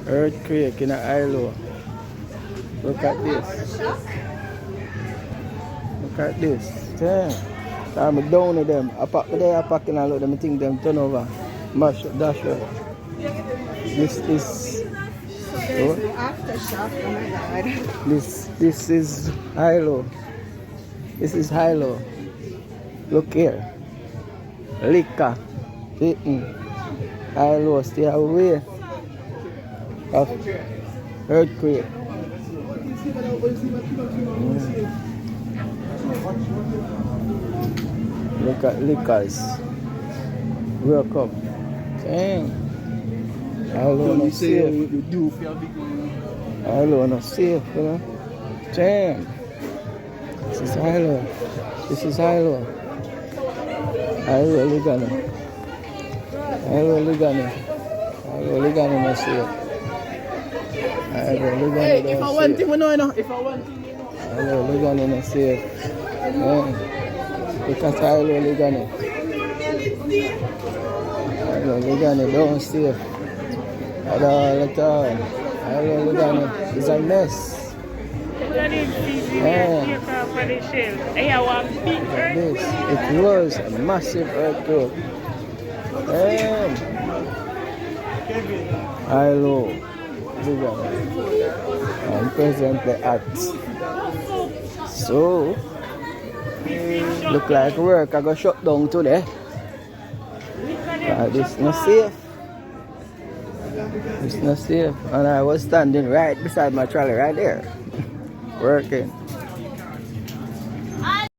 Earthquake in Ilo. Look at this. Look at this. Damn. I'm down with them. I pack there, I pack in a lot of them things them turn over. Mash dash up. This is There's no aftershock. Oh my god. this is Hilo. This is Hilo. Look here. Liquor. Hilo, stay away of earthquake. Look at liquors. Welcome. Dang. Hilo not safe. Hilo not safe, you know. Damn. This is Hilo. This is Hilo. Hilo Ligano. Hilo Ligano. Hilo Ligano not safe. Hilo Ligano Hey, not if I want safe. him, no, no. If I want him, Hilo Ligano not safe. Look at Hilo Ligano. Hilo Ligano don't safe. At all, at all. Hilo Ligano is a mess. This, it was a massive earthquake. Damn. Hilo Ligano. I'm presently at. So, look like work I got shut down today. This not safe. It's not safe. And I was standing right beside my trolley right there. Working.